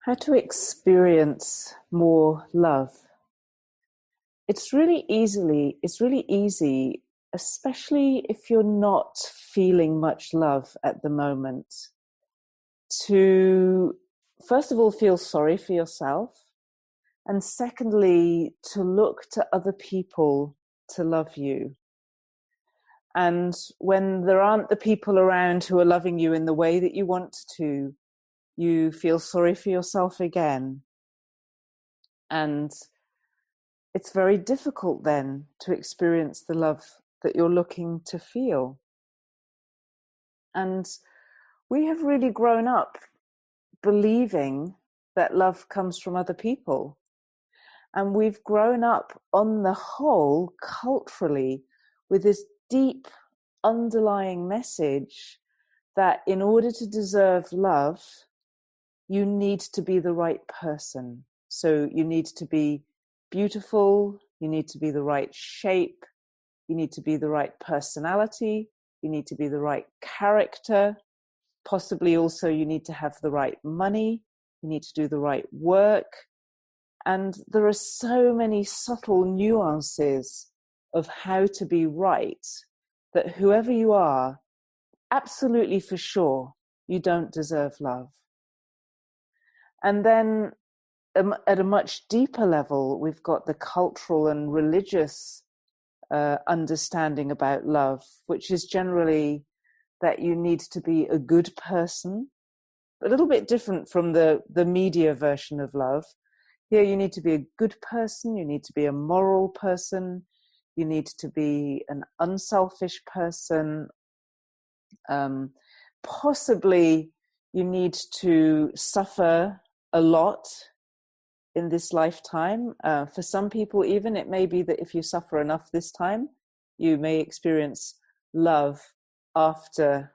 How to experience more love. It's really easy, especially if you're not feeling much love at the moment, to first of all feel sorry for yourself, and secondly, to look to other people to love you. And when there aren't the people around who are loving you in the way that you want to, you feel sorry for yourself again. And it's very difficult then to experience the love that you're looking to feel. And we have really grown up believing that love comes from other people. And we've grown up on the whole culturally with this deep underlying message that in order to deserve love, you need to be the right person. So you need to be beautiful, you need to be the right shape, you need to be the right personality, you need to be the right character, possibly also you need to have the right money, you need to do the right work. And there are so many subtle nuances of how to be right that whoever you are, absolutely for sure, you don't deserve love. And then at a much deeper level, we've got the cultural and religious understanding about love, which is generally that you need to be a good person, a little bit different from the media version of love. Here you need to be a good person, you need to be a moral person, you need to be an unselfish person, possibly you need to suffer a lot in this lifetime. For some people even, it may be that if you suffer enough this time, you may experience love after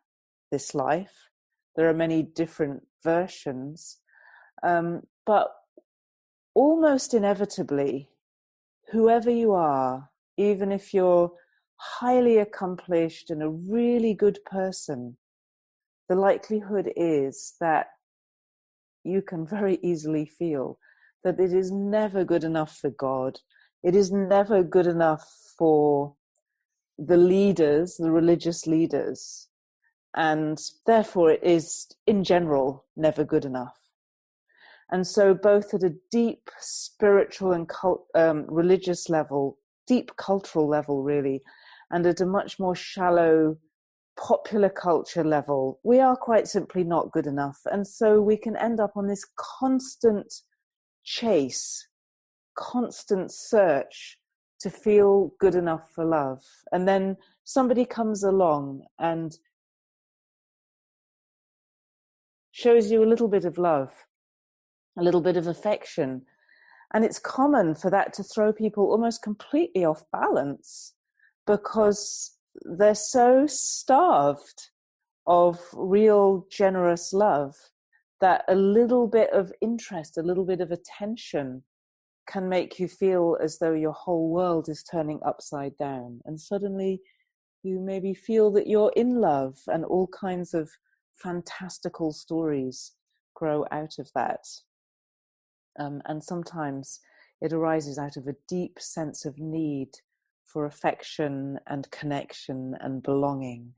this life. There are many different versions. But almost inevitably, whoever you are, even if you're highly accomplished and a really good person, the likelihood is that you can very easily feel that it is never good enough for God. It is never good enough for the leaders, the religious leaders, and therefore it is, in general, never good enough. And so both at a deep spiritual and religious level, deep cultural level really, and at a much more shallow popular culture level, we are quite simply not good enough. And so we can end up on this constant chase, constant search to feel good enough for love. And then somebody comes along and shows you a little bit of love, a little bit of affection. And it's common for that to throw people almost completely off balance because they're so starved of real generous love that a little bit of interest, a little bit of attention can make you feel as though your whole world is turning upside down. And suddenly you maybe feel that you're in love, and all kinds of fantastical stories grow out of that. And sometimes it arises out of a deep sense of need for affection and connection and belonging,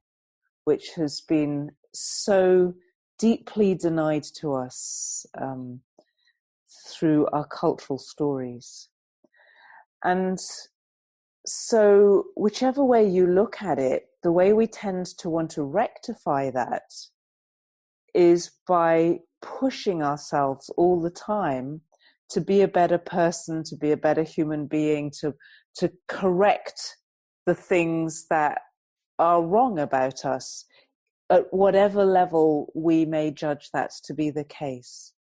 which has been so deeply denied to us through our cultural stories. And so whichever way you look at it, the way we tend to want to rectify that is by pushing ourselves all the time to be a better person, to be a better human being, to correct the things that are wrong about us, at whatever level we may judge that to be the case.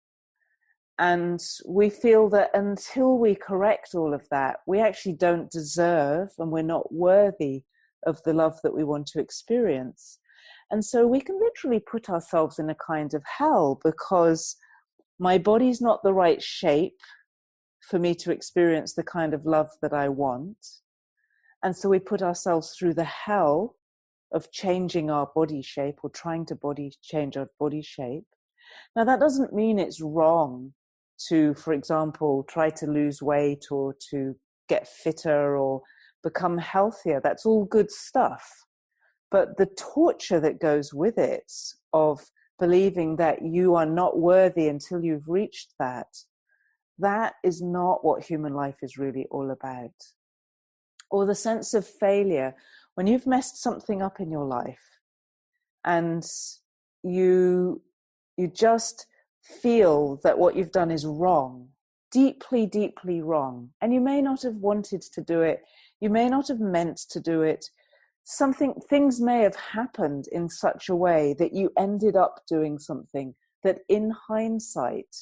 And we feel that until we correct all of that, we actually don't deserve, and we're not worthy of the love that we want to experience. And so we can literally put ourselves in a kind of hell, because my body's not the right shape for me to experience the kind of love that I want. And so we put ourselves through the hell of changing our body shape, or trying to change our body shape. Now, that doesn't mean it's wrong to, for example, try to lose weight or to get fitter or become healthier. That's all good stuff. But the torture that goes with it of believing that you are not worthy until you've reached that, that is not what human life is really all about. Or the sense of failure, when you've messed something up in your life and you just feel that what you've done is wrong, deeply, deeply wrong, and you may not have wanted to do it, you may not have meant to do it, things may have happened in such a way that you ended up doing something that in hindsight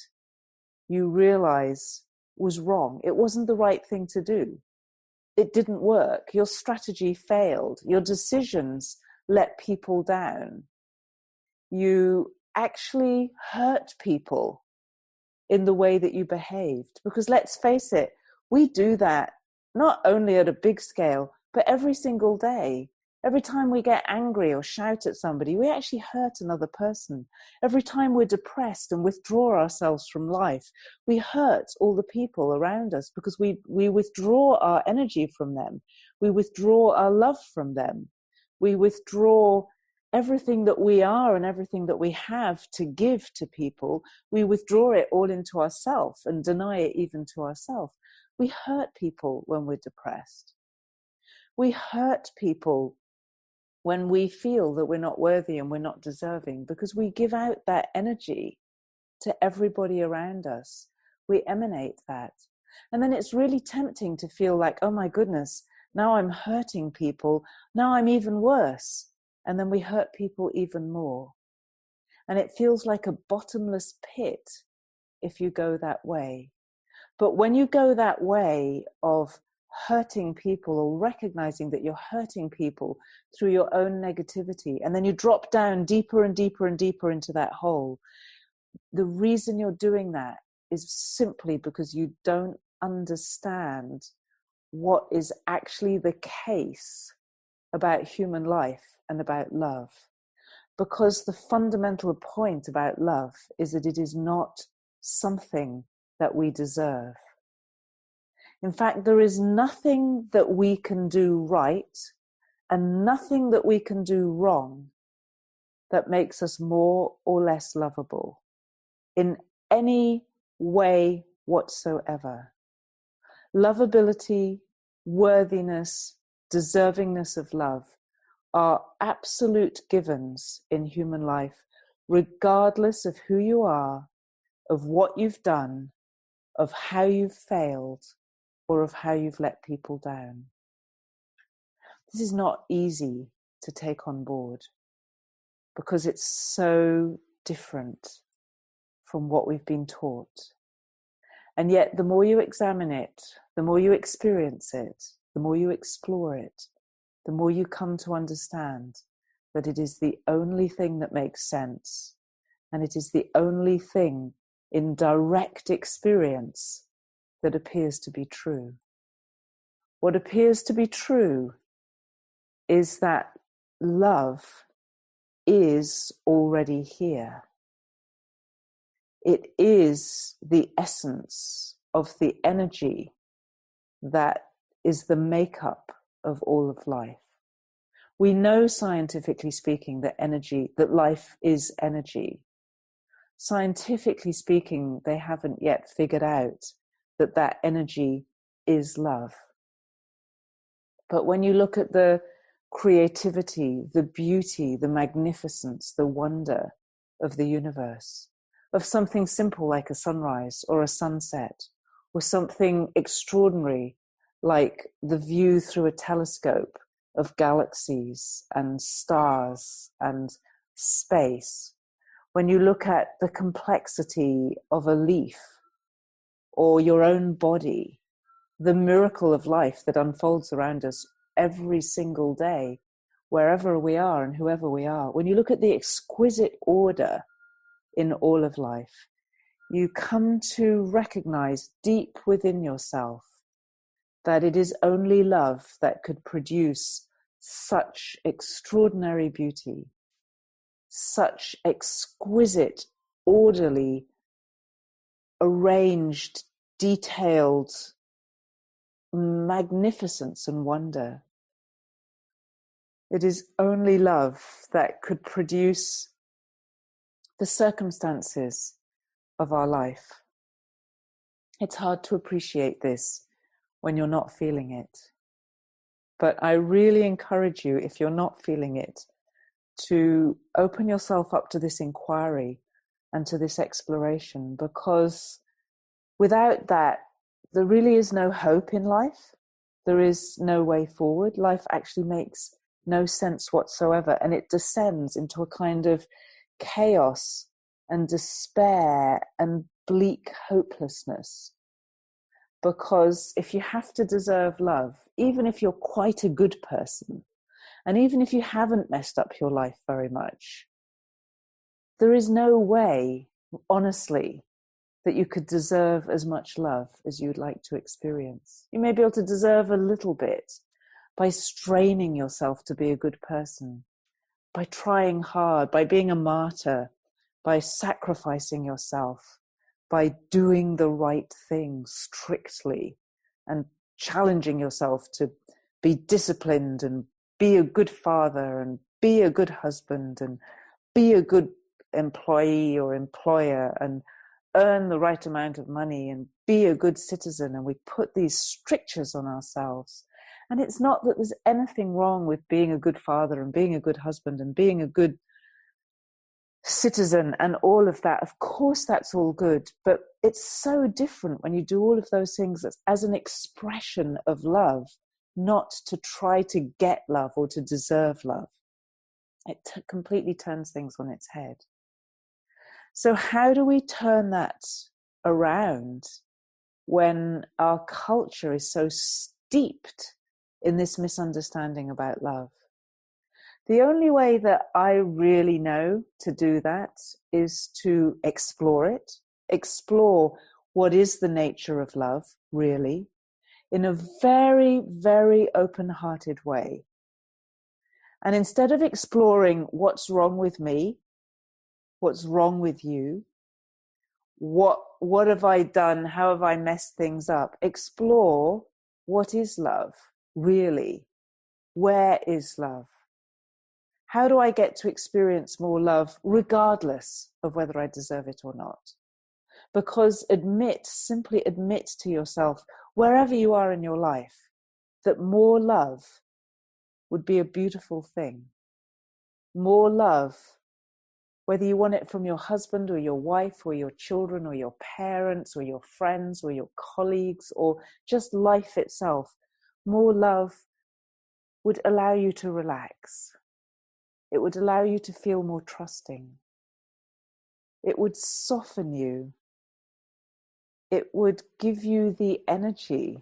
you realize was wrong. It wasn't the right thing to do. It didn't work. Your strategy failed. Your decisions let people down. You actually hurt people in the way that you behaved. Because let's face it, we do that not only at a big scale, but every single day. Every time we get angry or shout at somebody, we actually hurt another person. Every time we're depressed and withdraw ourselves from life, we hurt all the people around us because we withdraw our energy from them. We withdraw our love from them. We withdraw everything that we are and everything that we have to give to people. We withdraw it all into ourselves and deny it even to ourselves. We hurt people when we're depressed. We hurt people when we feel that we're not worthy and we're not deserving, because we give out that energy to everybody around us. We emanate that. And then it's really tempting to feel like, oh my goodness, now I'm hurting people. Now I'm even worse. And then we hurt people even more. And it feels like a bottomless pit if you go that way. But when you go that way of hurting people or recognizing that you're hurting people through your own negativity, and then you drop down deeper and deeper and deeper into that hole, the reason you're doing that is simply because you don't understand what is actually the case about human life and about love. Because the fundamental point about love is that it is not something that we deserve. In fact, there is nothing that we can do right and nothing that we can do wrong that makes us more or less lovable in any way whatsoever. Lovability, worthiness, deservingness of love are absolute givens in human life, regardless of who you are, of what you've done, of how you've failed, or of how you've let people down. This is not easy to take on board because it's so different from what we've been taught. And yet, the more you examine it, the more you experience it, the more you explore it, the more you come to understand that it is the only thing that makes sense, and it is the only thing in direct experience that appears to be true. What appears to be true is that love is already here. It is the essence of the energy that is the makeup of all of life. We know, scientifically speaking, that life is energy. Scientifically speaking, they haven't yet figured out that energy is love. But when you look at the creativity, the beauty, the magnificence, the wonder of the universe, of something simple like a sunrise or a sunset, or something extraordinary like the view through a telescope of galaxies and stars and space, when you look at the complexity of a leaf or your own body, the miracle of life that unfolds around us every single day, wherever we are and whoever we are, when you look at the exquisite order in all of life, you come to recognize deep within yourself that it is only love that could produce such extraordinary beauty, such exquisite orderly, arranged, detailed magnificence and wonder. It is only love that could produce the circumstances of our life. It's hard to appreciate this when you're not feeling it. But I really encourage you, if you're not feeling it, to open yourself up to this inquiry and to this exploration, because without that, there really is no hope in life. There is no way forward. Life actually makes no sense whatsoever, and it descends into a kind of chaos and despair and bleak hopelessness. Because if you have to deserve love, even if you're quite a good person, and even if you haven't messed up your life very much, there is no way, honestly, that you could deserve as much love as you'd like to experience. You may be able to deserve a little bit by straining yourself to be a good person, by trying hard, by being a martyr, by sacrificing yourself, by doing the right thing strictly and challenging yourself to be disciplined and be a good father and be a good husband and be a good employee or employer and earn the right amount of money and be a good citizen. And we put these strictures on ourselves. And it's not that there's anything wrong with being a good father and being a good husband and being a good citizen and all of that. Of course, that's all good. But it's so different when you do all of those things as an expression of love, not to try to get love or to deserve love. It completely turns things on its head. So how do we turn that around when our culture is so steeped in this misunderstanding about love? The only way that I really know to do that is to explore it, explore what is the nature of love, really, in a very, very open-hearted way. And instead of exploring what's wrong with me, what's wrong with you, what have I done, how have I messed things up, explore what is love, really. Where is love? How do I get to experience more love regardless of whether I deserve it or not? Because simply admit to yourself, wherever you are in your life, that more love would be a beautiful thing. More love, whether you want it from your husband or your wife or your children or your parents or your friends or your colleagues or just life itself, more love would allow you to relax. It would allow you to feel more trusting. It would soften you. It would give you the energy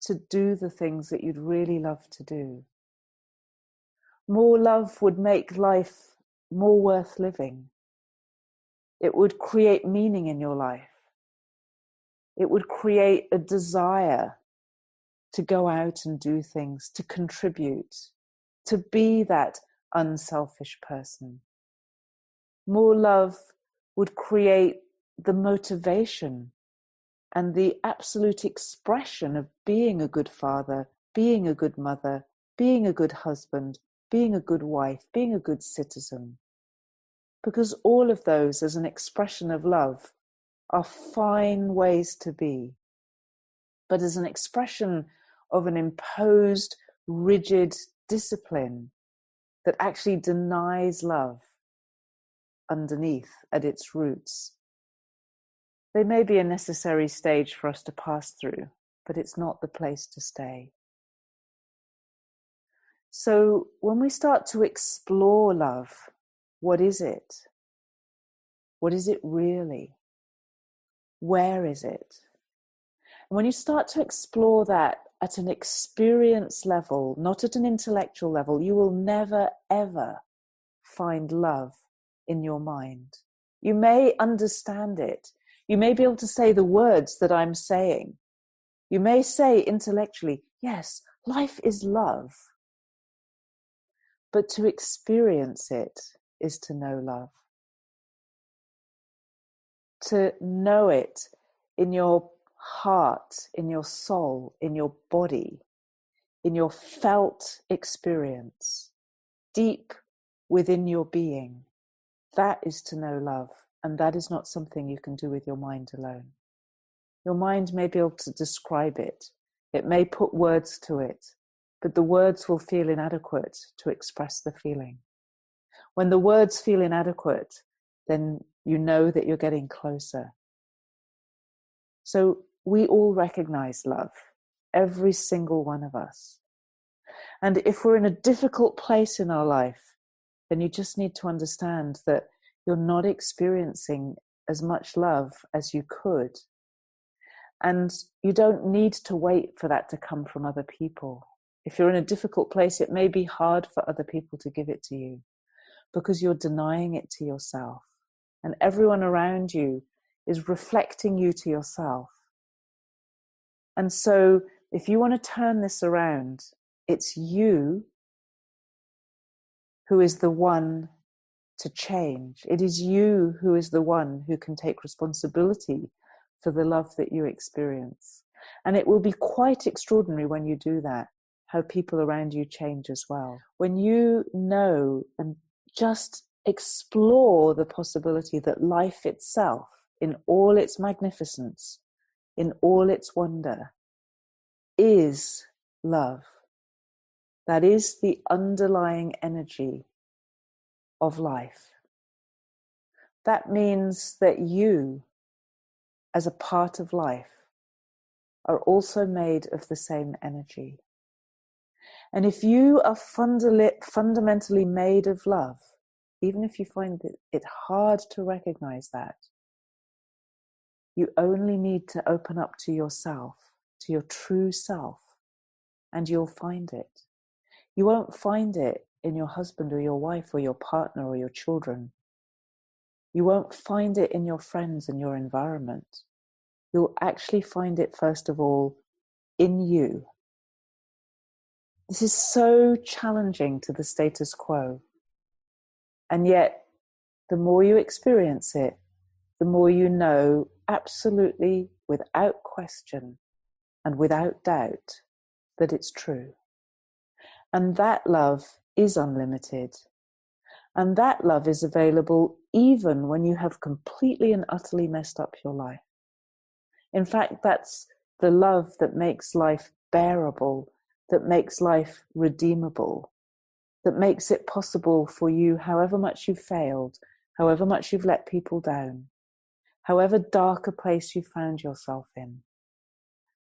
to do the things that you'd really love to do. More love would make life more worth living. It would create meaning in your life. It would create a desire to go out and do things, to contribute, to be that unselfish person. More love would create the motivation and the absolute expression of being a good father, being a good mother, being a good husband, being a good wife, being a good citizen. Because all of those as an expression of love are fine ways to be. But as an expression of an imposed, rigid discipline that actually denies love underneath at its roots, they may be a necessary stage for us to pass through, but it's not the place to stay. So when we start to explore love, what is it? What is it really? Where is it? And when you start to explore that at an experience level, not at an intellectual level, you will never, ever find love in your mind. You may understand it. You may be able to say the words that I'm saying. You may say intellectually, yes, life is love. But to experience it is to know love. to know it in your heart, in your soul, in your body, in your felt experience, deep within your being. That is to know love, and that is not something you can do with your mind alone. Your mind may be able to describe it, it may put words to it, but the words will feel inadequate to express the feeling. When the words feel inadequate, then you know that you're getting closer. So we all recognize love, every single one of us. And if we're in a difficult place in our life, then you just need to understand that you're not experiencing as much love as you could. And you don't need to wait for that to come from other people. If you're in a difficult place, it may be hard for other people to give it to you because you're denying it to yourself. And everyone around you is reflecting you to yourself. And so if you want to turn this around, it's you who is the one to change. It is you who is the one who can take responsibility for the love that you experience. And it will be quite extraordinary when you do that, how people around you change as well. When you know and just explore the possibility that life itself, in all its magnificence, in all its wonder, is love. That is the underlying energy of life. That means that you, as a part of life, are also made of the same energy. And if you are fundamentally made of love, even if you find it hard to recognize that, you only need to open up to yourself, to your true self, and you'll find it. You won't find it in your husband or your wife or your partner or your children. You won't find it in your friends and your environment. You'll actually find it, first of all, in you. This is so challenging to the status quo. And yet, the more you experience it, the more you know absolutely, without question and without doubt, that it's true. And that love is unlimited. And that love is available even when you have completely and utterly messed up your life. In fact, that's the love that makes life bearable, that makes life redeemable, that makes it possible for you, however much you've failed, however much you've let people down, however dark a place you found yourself in.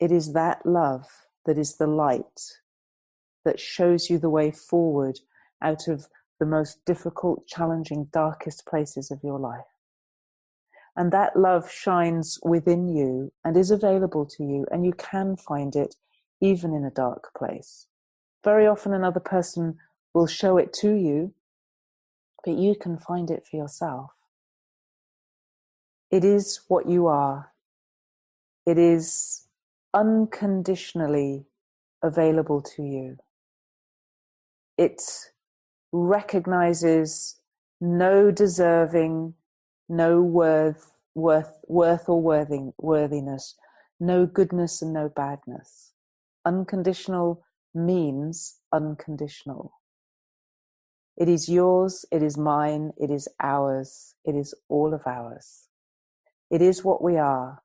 It is that love that is the light that shows you the way forward out of the most difficult, challenging, darkest places of your life. And that love shines within you and is available to you, and you can find it even in a dark place. Very often another person will show it to you, but you can find it for yourself. It is what you are. It is unconditionally available to you. It recognizes no deserving, no worth or worthiness, no goodness and no badness. Unconditional means unconditional. It is yours, it is mine, it is ours, it is all of ours. It is what we are.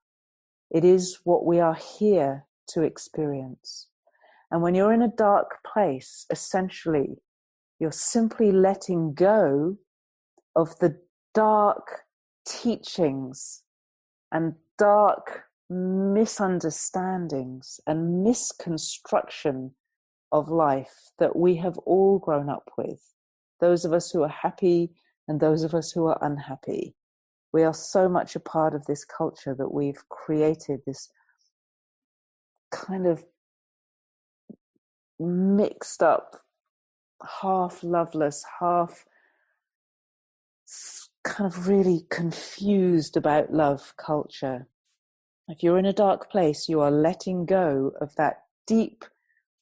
It is what we are here to experience. And when you're in a dark place, essentially, you're simply letting go of the dark teachings and dark misunderstandings and misconstruction of life that we have all grown up with. Those of us who are happy and those of us who are unhappy. We are so much a part of this culture that we've created this kind of mixed up, half loveless, half kind of really confused about love culture. If you're in a dark place, you are letting go of that deep,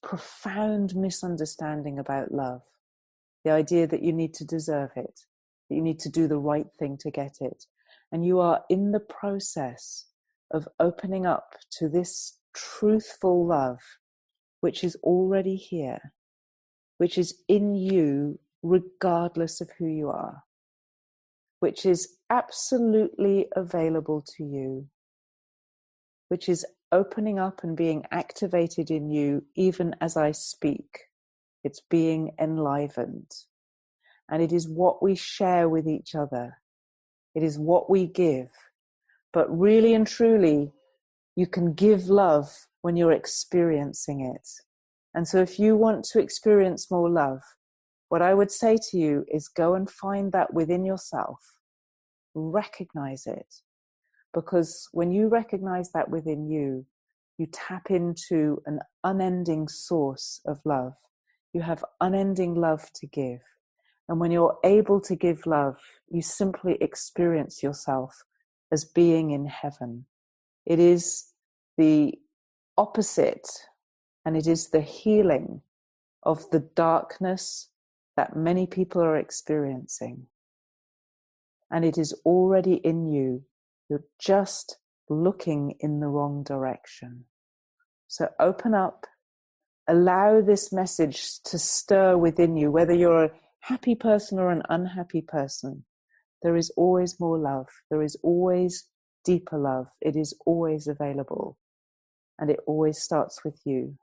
profound misunderstanding about love. The idea that you need to deserve it, that you need to do the right thing to get it. And you are in the process of opening up to this truthful love, which is already here, which is in you regardless of who you are, which is absolutely available to you, which is opening up and being activated in you even as I speak. It's being enlivened. And it is what we share with each other. It is what we give. But really and truly, you can give love when you're experiencing it. And so if you want to experience more love, what I would say to you is go and find that within yourself. Recognize it. Because when you recognize that within you, you tap into an unending source of love. You have unending love to give. And when you're able to give love, you simply experience yourself as being in heaven. It is the opposite, and it is the healing of the darkness that many people are experiencing. And it is already in you. You're just looking in the wrong direction. So open up, allow this message to stir within you, whether you're a happy person or an unhappy person. There is always more love. There is always deeper love. It is always available. And it always starts with you.